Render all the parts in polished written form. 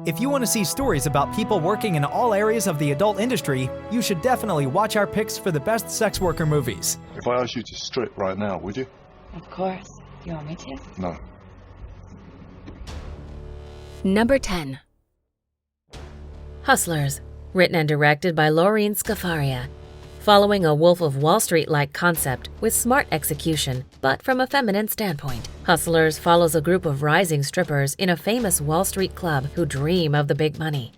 If you want to see stories about people working in all areas of the adult industry, you should definitely watch our picks for the best sex worker movies. If I asked you to strip right now, would you? Of course. You want me to? No. Number 10. Hustlers, written and directed by Lorene Scafaria. Following a Wolf of Wall Street-like concept with smart execution, but from a feminine standpoint. Hustlers follows a group of rising strippers in a famous Wall Street club who dream of the big money.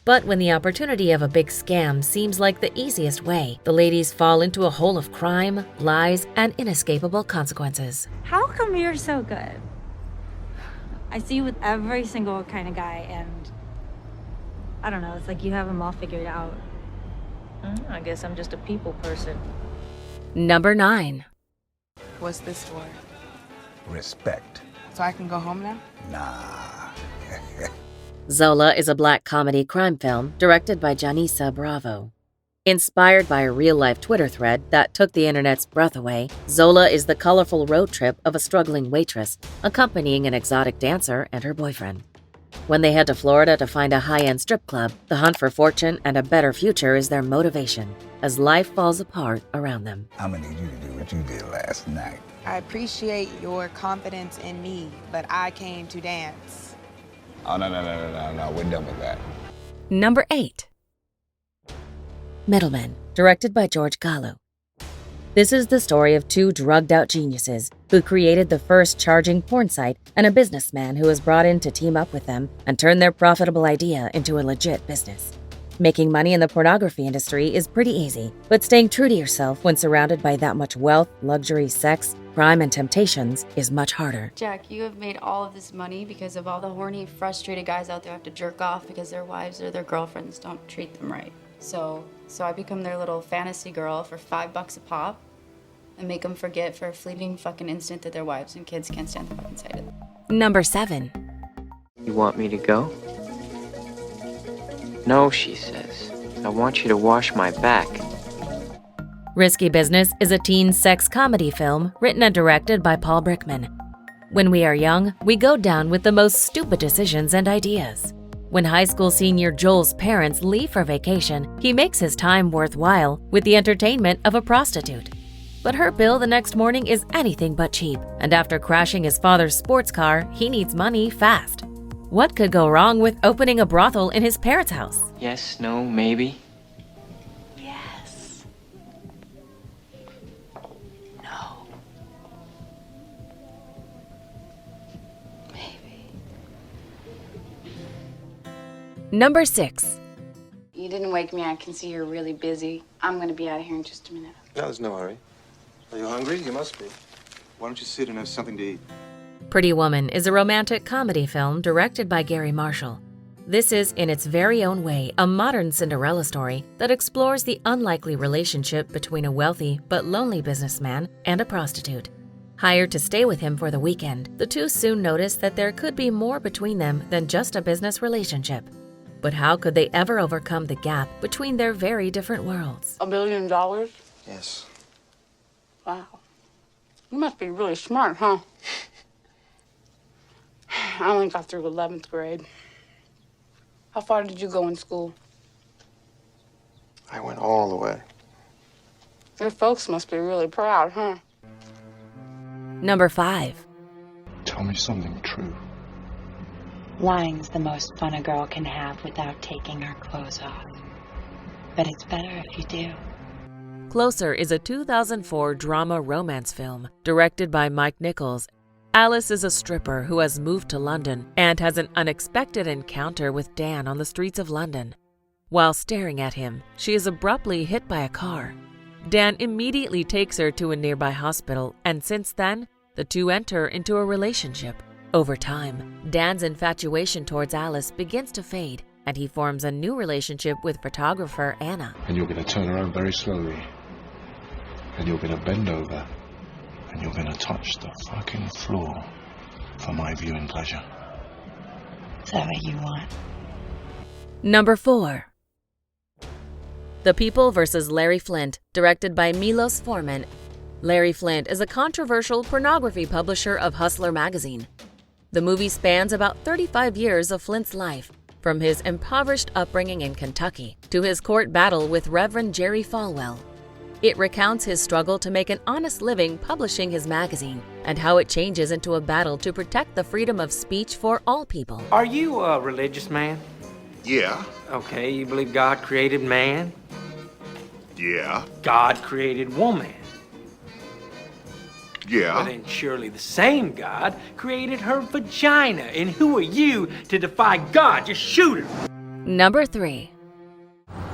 But when the opportunity of a big scam seems like the easiest way, the ladies fall into a hole of crime, lies, and inescapable consequences. How come you're so good? I see you with every single kind of guy, and I don't know, it's like you have them all figured out. I guess I'm just a people person. Number 9. What's this for? Respect. So I can go home now? Nah. Zola is a black comedy crime film directed by Janissa Bravo. Inspired by a real-life Twitter thread that took the internet's breath away, Zola is the colorful road trip of a struggling waitress accompanying an exotic dancer and her boyfriend. When they head to Florida to find a high-end strip club, the hunt for fortune and a better future is their motivation as life falls apart around them. I'm gonna need you to do what you did last night. I appreciate your confidence in me, but I came to dance. Oh, no, we're done with that. Number 8. Middlemen, directed by George Gallo. This is the story of two drugged-out geniuses who created the first charging porn site and a businessman who was brought in to team up with them and turn their profitable idea into a legit business. Making money in the pornography industry is pretty easy, but staying true to yourself when surrounded by that much wealth, luxury, sex, crime, and temptations is much harder. Jack, you have made all of this money because of all the horny, frustrated guys out there who have to jerk off because their wives or their girlfriends don't treat them right. So I become their little fantasy girl for $5 a pop and make them forget for a fleeting fucking instant that their wives and kids can't stand the fucking sight of them. Number 7. You want me to go? No, she says. I want you to wash my back. Risky Business is a teen sex comedy film written and directed by Paul Brickman. When we are young, we go down with the most stupid decisions and ideas. When high school senior Joel's parents leave for vacation, he makes his time worthwhile with the entertainment of a prostitute. But her bill the next morning is anything but cheap, and after crashing his father's sports car, he needs money fast. What could go wrong with opening a brothel in his parents' house? Yes, no, maybe. Yes. No. Maybe. Number 6. You didn't wake me. I can see you're really busy. I'm gonna be out of here in just a minute. No, there's no hurry. Are you hungry? You must be. Why don't you sit and have something to eat? Pretty Woman is a romantic comedy film directed by Gary Marshall. This is, in its very own way, a modern Cinderella story that explores the unlikely relationship between a wealthy but lonely businessman and a prostitute. Hired to stay with him for the weekend, the two soon notice that there could be more between them than just a business relationship. But how could they ever overcome the gap between their very different worlds? $1 billion? Yes. Wow. You must be really smart, huh? I only got through 11th grade. How far did you go in school? I went all the way. Your folks must be really proud, huh? Number 5. Tell me something true. Lying's the most fun a girl can have without taking her clothes off. But it's better if you do. Closer is a 2004 drama romance film directed by Mike Nichols. Alice is a stripper who has moved to London and has an unexpected encounter with Dan on the streets of London. While staring at him, she is abruptly hit by a car. Dan immediately takes her to a nearby hospital, and since then, the two enter into a relationship. Over time, Dan's infatuation towards Alice begins to fade, and he forms a new relationship with photographer Anna. And you're going to turn around very slowly. And you're going to bend over. And you're going to touch the fucking floor for my viewing pleasure. Is that what you want? Number 4. The People vs. Larry Flynt, directed by Milos Forman. Larry Flynt is a controversial pornography publisher of Hustler magazine. The movie spans about 35 years of Flynt's life. from his impoverished upbringing in Kentucky to his court battle with Reverend Jerry Falwell. It recounts his struggle to make an honest living publishing his magazine and how it changes into a battle to protect the freedom of speech for all people. Are you a religious man? Yeah. Okay, you believe God created man? Yeah. God created woman? Yeah. Well, then surely the same God created her vagina. And who are you to defy God? Just shoot her. Number 3.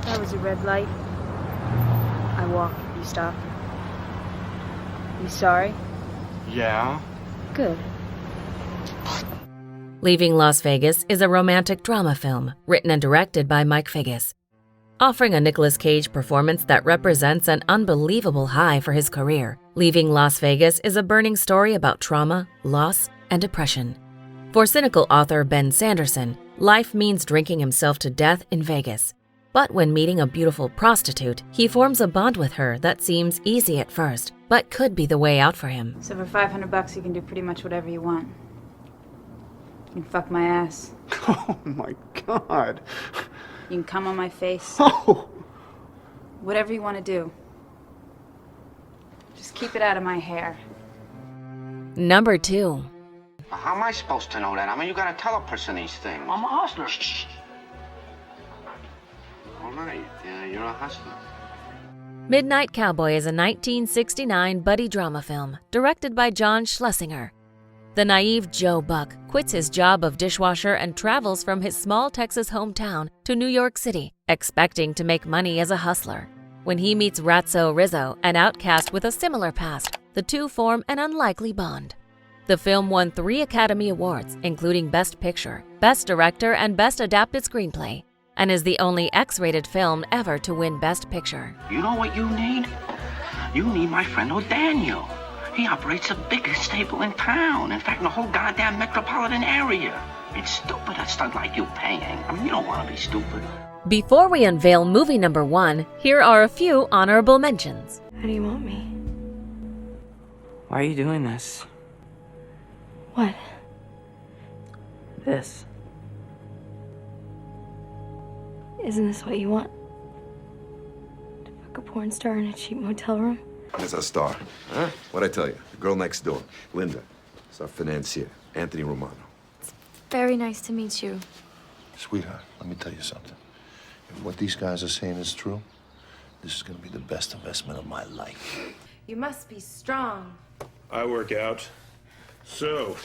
That was a red light. I walk, you stop. You sorry? Yeah. Good. Leaving Las Vegas is a romantic drama film written and directed by Mike Figgis, offering a Nicolas Cage performance that represents an unbelievable high for his career. Leaving Las Vegas is a burning story about trauma, loss, and depression. For cynical author Ben Sanderson, life means drinking himself to death in Vegas. But when meeting a beautiful prostitute, he forms a bond with her that seems easy at first, but could be the way out for him. So for $500 you can do pretty much whatever you want. You can fuck my ass. Oh my God. You can come on my face. Oh. Whatever you want to do. Just keep it out of my hair. Number 2. How am I supposed to know that? I mean, you gotta tell a person these things. I'm a hustler. Shh. All right, yeah, you're a hustler. Midnight Cowboy is a 1969 buddy drama film directed by John Schlesinger. The naive Joe Buck quits his job of dishwasher and travels from his small Texas hometown to New York City, expecting to make money as a hustler. When he meets Ratso Rizzo, an outcast with a similar past, the two form an unlikely bond. The film won 3 Academy Awards, including Best Picture, Best Director, and Best Adapted Screenplay, and is the only X-rated film ever to win Best Picture. You know what you need? You need my friend O'Daniel. He operates the biggest stable in town. In fact, in the whole goddamn metropolitan area. It's stupid a stunt like you paying. I mean, you don't want to be stupid. Before we unveil movie number 1, here are a few honorable mentions. How do you want me? Why are you doing this? What? This. Isn't this what you want? To fuck a porn star in a cheap motel room? There's our star. Huh? What'd I tell you? The girl next door, Linda. It's our financier, Anthony Romano. Very nice to meet you. Sweetheart, let me tell you something. If what these guys are saying is true, this is gonna be the best investment of my life. You must be strong. I work out. So,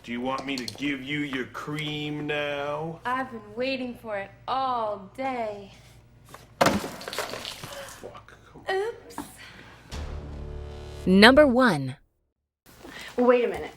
do you want me to give you your cream now? I've been waiting for it all day. Fuck. Oops. Number 1. Wait a minute.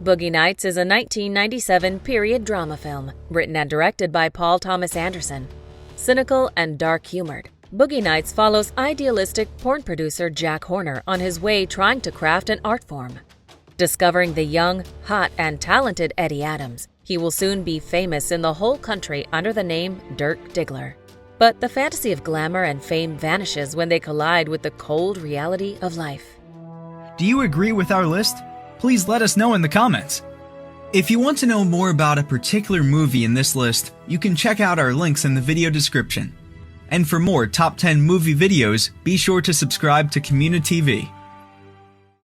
Boogie Nights is a 1997 period drama film, written and directed by Paul Thomas Anderson. Cynical and dark-humored, Boogie Nights follows idealistic porn producer Jack Horner on his way trying to craft an art form. Discovering the young, hot, and talented Eddie Adams, he will soon be famous in the whole country under the name Dirk Diggler. But the fantasy of glamour and fame vanishes when they collide with the cold reality of life. Do you agree with our list? Please let us know in the comments. If you want to know more about a particular movie in this list, you can check out our links in the video description. And for more top 10 movie videos, be sure to subscribe to communiTV.